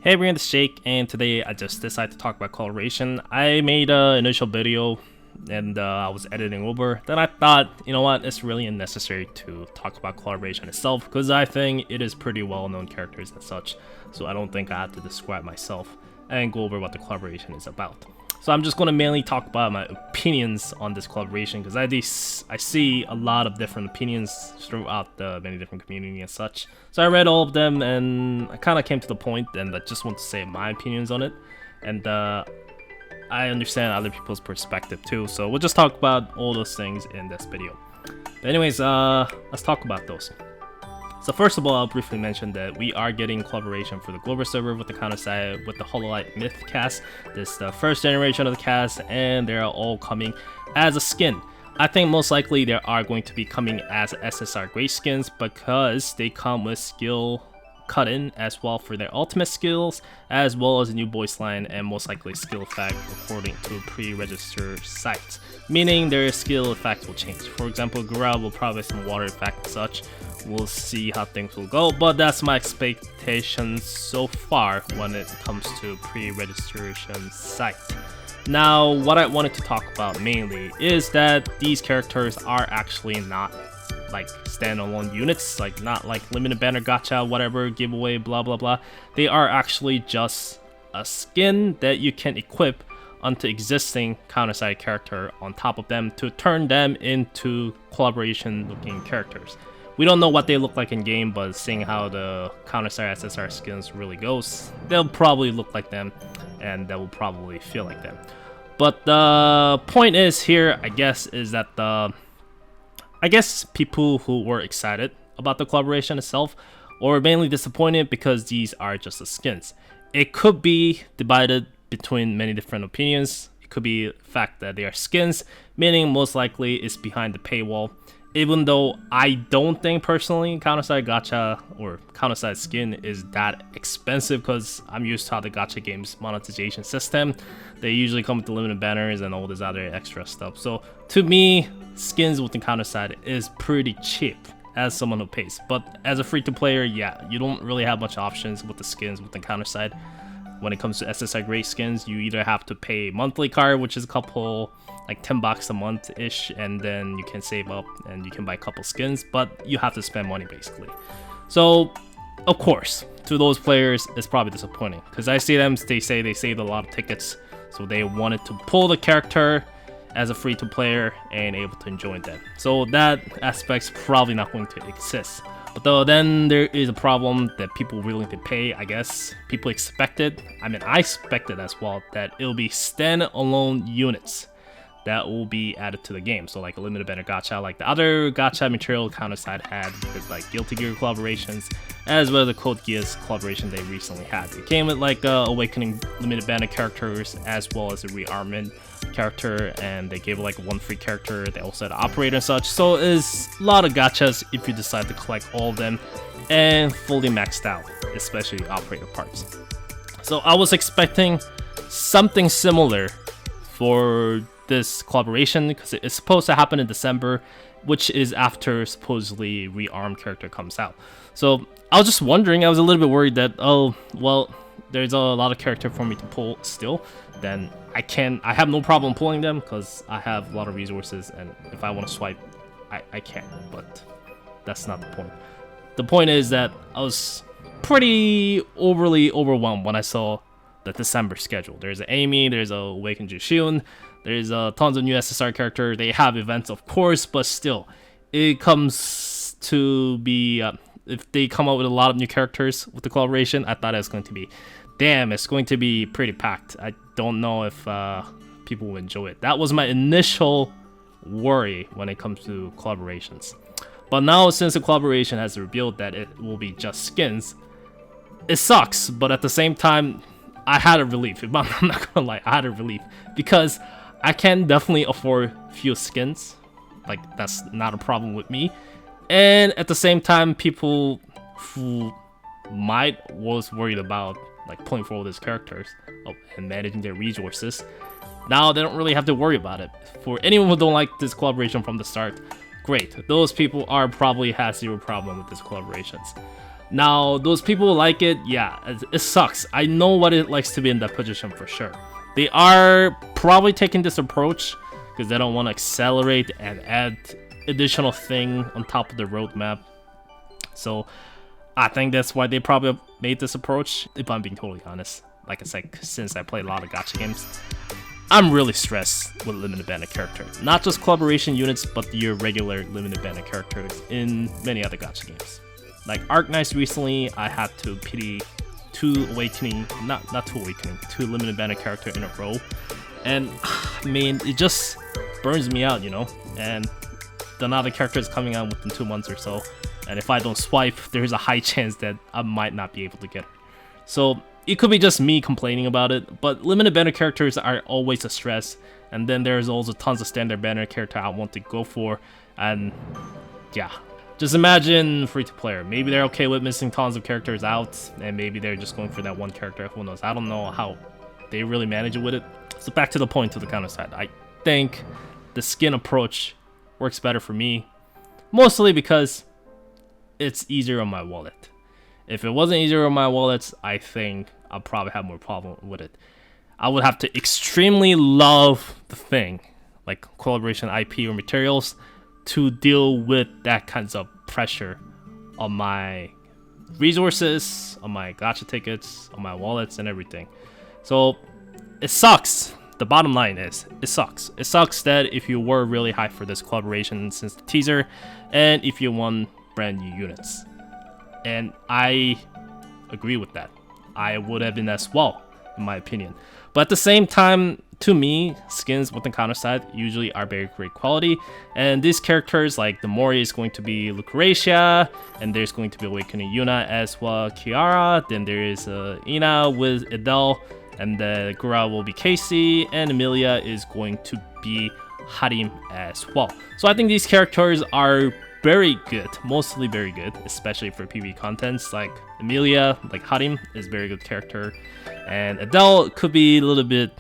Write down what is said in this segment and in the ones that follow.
Hey everyone, it's Jake, and today I just decided to talk about collaboration. I made an initial video and I was editing over. Then I thought, you know what, it's really unnecessary to talk about collaboration itself because I think it is pretty well-known characters and such. So I don't think I have to describe myself and go over what the collaboration is about. So I'm just going to mainly talk about my opinions on this collaboration because I see a lot of different opinions throughout the many different communities and such. So I read all of them and I kind of came to the point and I just want to say my opinions on it. And I understand other people's perspective too. So we'll just talk about all those things in this video. But anyways, let's talk about those. So first of all, I'll briefly mention that we are getting collaboration for the global server with the counter side with the Hololive Myth cast. This is the first generation of the cast, and they're all coming as a skin. I think most likely they are going to be coming as SSR Great skins because they come with skill cut-in as well for their ultimate skills, as well as a new voice line and most likely skill effect according to pre-registered sites, meaning their skill effect will change. For example, Gorilla will probably have some water effect and such. We'll see how things will go, but that's my expectations so far when it comes to pre-registration site. Now, what I wanted to talk about mainly is that these characters are actually not like standalone units, like not like limited banner gacha, whatever, giveaway, blah blah blah. They are actually just a skin that you can equip onto existing counter-side character on top of them to turn them into collaboration looking characters. We don't know what they look like in game, but seeing how the counter-side SSR skins really goes, they'll probably look like them and that will probably feel like them. But the point is here, I guess, is that I guess people who were excited about the collaboration itself or mainly disappointed because these are just the skins. It could be divided between many different opinions. It could be the fact that they are skins, meaning most likely it's behind the paywall. Even though I don't think personally counter-side gacha or counter-side skin is that expensive because I'm used to how the gacha games monetization system. They usually come with the limited banners and all this other extra stuff. So to me, skins with the counter-side is pretty cheap as someone who pays. But as a free-to-player, yeah, you don't really have much options with the skins with the counter-side. When it comes to SSI Great skins, you either have to pay monthly card, which is a couple, like $10 a month-ish, and then you can save up and you can buy a couple skins, but you have to spend money basically. So, of course, to those players, it's probably disappointing because I see them, they say they saved a lot of tickets, so they wanted to pull the character as a free-to-player and able to enjoy them. So that aspect's probably not going to exist. But though then there is a problem that people willing to pay, I guess. People expected, I mean I expected as well, that it'll be stand-alone units that will be added to the game. So like a limited banner gacha, like the other gacha material counter-side had with like Guilty Gear collaborations, as well as the Code Geass collaboration they recently had. It came with like Awakening limited banner characters as well as a rearmament character, and they gave like one free character. They also had an operator and such. So it's a lot of gachas if you decide to collect all of them and fully maxed out, especially the operator parts. So I was expecting something similar for this collaboration because it's supposed to happen in December, which is after supposedly rearmed character comes out. So I was just wondering, I was a little bit worried that, oh well, there's a lot of character for me to pull still, then I have no problem pulling them because I have a lot of resources, and if I want to swipe I can, but that's not the point. The point is that I was pretty overly overwhelmed when I saw the December schedule. There's an Amy, there's a Awakened Jushin, there's tons of new SSR characters. They have events, of course, but still, it comes to be if they come out with a lot of new characters with the collaboration, I thought it was going to be, damn, it's going to be pretty packed. I don't know if people will enjoy it. That was my initial worry when it comes to collaborations. But now, since the collaboration has revealed that it will be just skins, it sucks. But at the same time, I had a relief. I'm not gonna lie, I had a relief because I can definitely afford few skins. Like, that's not a problem with me. And at the same time, people who was worried about like pulling for all these characters and managing their resources, now they don't really have to worry about it. For anyone who don't like this collaboration from the start, great. Those people are probably has zero problem with these collaborations. Now, those people who like it, yeah, it sucks. I know what it likes to be in that position for sure. They are probably taking this approach because they don't want to accelerate and add additional thing on top of the roadmap. So I think that's why they probably made this approach, if I'm being totally honest. Like I said, since I play a lot of gacha games, I'm really stressed with limited banner characters. Not just collaboration units, but your regular limited banner characters in many other gacha games. Like Arknights recently, I had to pity two awakening, not two awakening, two limited banner character in a row. And I mean, it just burns me out, you know? And another character is coming out within 2 months or so. And if I don't swipe, there's a high chance that I might not be able to get her. So it could be just me complaining about it, but limited banner characters are always a stress. And then there's also tons of standard banner character I want to go for. And yeah, just imagine free-to-player. Maybe they're okay with missing tons of characters out, and maybe they're just going for that one character. Who knows? I don't know how they really manage it with it. So back to the point to the counter side. I think the skin approach works better for me, mostly because it's easier on my wallet. If it wasn't easier on my wallets, I think I'll probably have more problem with it. I would have to extremely love the thing, like collaboration IP or materials, to deal with that kinds of pressure on my resources, on my gacha tickets, on my wallets and everything. So it sucks. The bottom line is, it sucks. It sucks that if you were really hyped for this collaboration since the teaser, and if you want brand new units. And I agree with that. I would have been as well, in my opinion. But at the same time, to me, skins with the counter side usually are very great quality. And these characters, like the Mori is going to be Lucretia, and there's going to be Awakening Yuna as well, Kiara. Then there is Ina with Adele, and the Gura will be Casey, and Emilia is going to be Harim as well. So I think these characters are very good, mostly very good, especially for PvE contents. Like Emilia, like Harim, is very good character, and Adele could be a little bit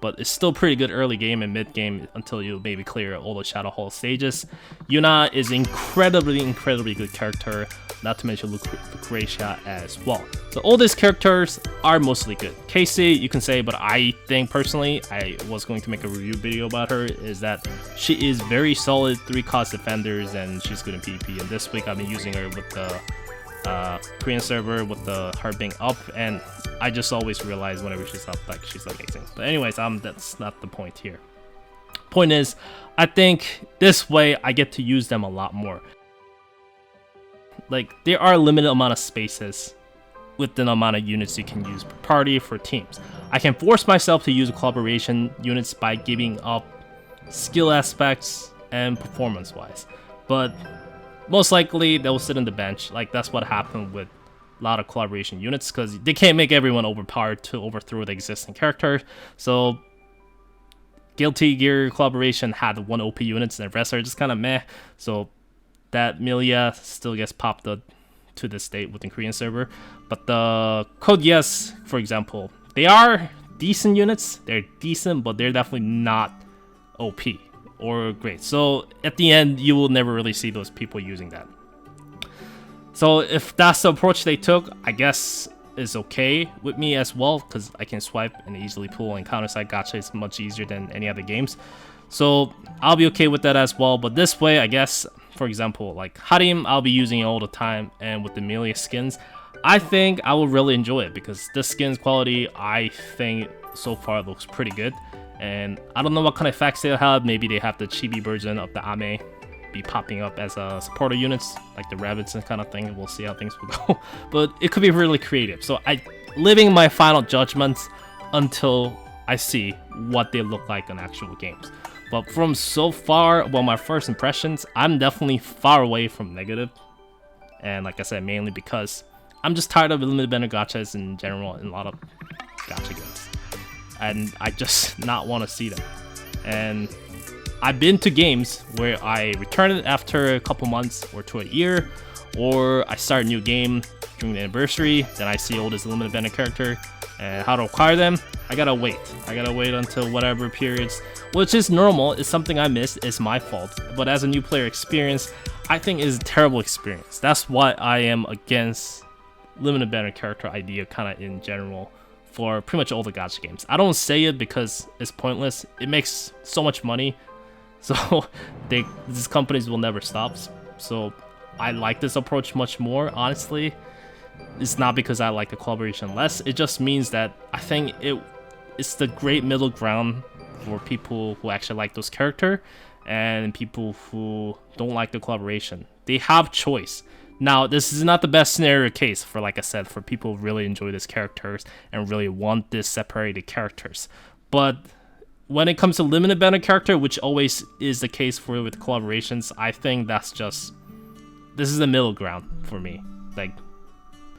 but it's still pretty good early game and mid game until you maybe clear all the Shadow Hall stages. Yuna is incredibly good character, not to mention Lucretia as well. So all these characters are mostly good. Casey, you can say, but I think personally, I was going to make a review video about her, is that she is very solid 3-cost defenders and she's good in PvP. And this week I've been using her with the Korean server with her being up, and I just always realize whenever she's up, like, she's amazing. But anyways, that's not the point here. Point is, I think this way I get to use them a lot more. Like, there are a limited amount of spaces with the amount of units you can use per party for teams. I can force myself to use collaboration units by giving up skill aspects and performance wise, but most likely they will sit on the bench. Like, that's what happened with a lot of collaboration units, because they can't make everyone overpowered to overthrow the existing character. So Guilty Gear collaboration had 1 OP units and the rest are just kind of meh. So that Milia still gets popped up to this state within Korean server. But the Code Yes, for example, they are decent units. They're decent, but they're definitely not OP or great. So at the end, you will never really see those people using that. So if that's the approach they took, I guess is okay with me as well, because I can swipe and easily pull, and counter-side gacha is much easier than any other games. So I'll be okay with that as well. But this way, I guess, for example, like Harim, I'll be using it all the time, and with the Emilia skins, I think I will really enjoy it, because this skin's quality, I think so far looks pretty good. And I don't know what kind of effects they'll have. Maybe they have the chibi version of the Ame be popping up as supporter units, like the rabbits and kind of thing. We'll see how things will go. But it could be really creative. So I leaving my final judgments until I see what they look like in actual games. But from so far, well, my first impressions, I'm definitely far away from negative. And like I said, mainly because I'm just tired of limited banner gachas in general in a lot of gacha games. And I just not want to see them. And I've been to games where I return it after a couple months or to a year, or I start a new game during the anniversary, then I see all this limited banner character, And how to acquire them, I gotta wait until whatever periods, which is normal. It's something I missed, it's my fault, but as a new player experience, I think it's a terrible experience. That's why I am against limited banner character idea kind of in general for pretty much all the gacha games. I don't say it because it's pointless. It makes so much money, so these companies will never stop. So I like this approach much more, honestly. It's not because I like the collaboration less. It just means that I think it's the great middle ground for people who actually like those characters and people who don't like the collaboration. They have choice. Now, this is not the best scenario case for, like I said, for people who really enjoy these characters and really want this separated characters. But when it comes to limited banner character, which always is the case for with collaborations, I think this is the middle ground for me. Like,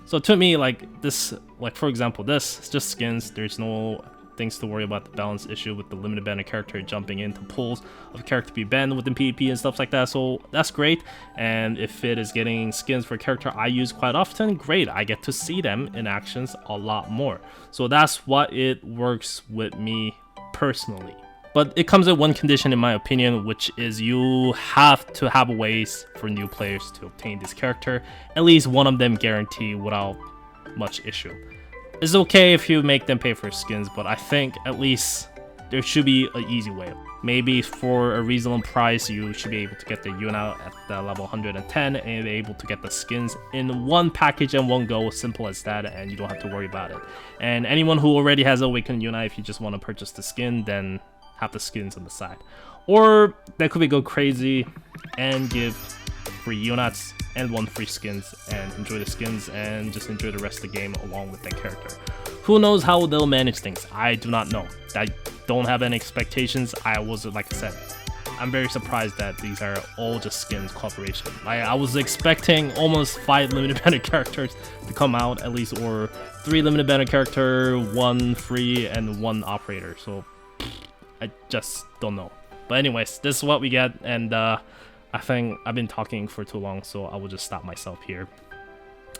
so to me, like this, like for example, this is just skins. There's no things to worry about the balance issue with the limited banner character jumping into pools of character to be banned within PvP and stuff like that. So that's great. And if it is getting skins for a character I use quite often, great. I get to see them in actions a lot more. So that's what it works with me personally. But it comes with one condition in my opinion, which is you have to have ways for new players to obtain this character. At least one of them guaranteed without much issue. It's okay if you make them pay for skins, but I think at least there should be an easy way. Maybe for a reasonable price, you should be able to get the Yuna at the level 110 and be able to get the skins in one package and one go, simple as that, and you don't have to worry about it. And anyone who already has Awakened Yuna, if you just want to purchase the skin, then have the skins on the side. Or that could be go crazy and give free Yunats and 1 free skins and enjoy the skins and just enjoy the rest of the game along with that character. Who knows how they'll manage things? I do not know. I don't have any expectations. Like I said, I'm very surprised that these are all just skins cooperation. I was expecting almost 5 limited banner characters to come out at least, or 3 limited banner character, 1 free, and 1 operator. So I just don't know. But anyways, this is what we get, and I think I've been talking for too long, so I will just stop myself here.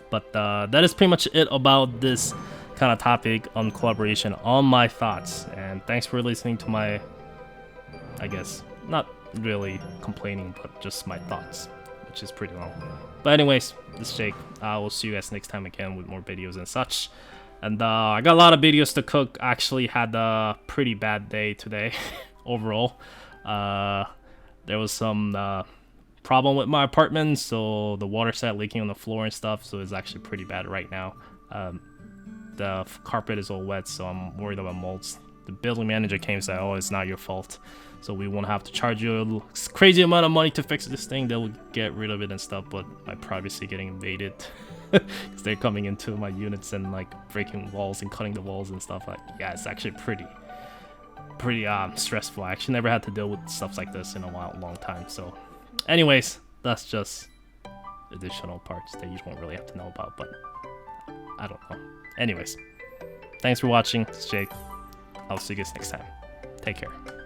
But that is pretty much it about this kind of topic on collaboration, on my thoughts. And thanks for listening to my, I guess, not really complaining, but just my thoughts, which is pretty long. But anyways, this is Jake. I will see you guys next time again with more videos and such. And I got a lot of videos to cook. I actually had a pretty bad day today overall. There was some problem with my apartment, so the water started leaking on the floor and stuff, so it's actually pretty bad right now. The carpet is all wet, so I'm worried about molds. The building manager came and said, oh, it's not your fault, so we won't have to charge you a crazy amount of money to fix this thing. They'll get rid of it and stuff, but my privacy getting invaded because they're coming into my units and like breaking walls and cutting the walls and stuff. Like, yeah, it's actually pretty stressful. I actually never had to deal with stuff like this in a long time. So anyways, that's just additional parts that you don't really have to know about, but I don't know. Anyways, thanks for watching. This is Jake. I'll see you guys next time. Take care.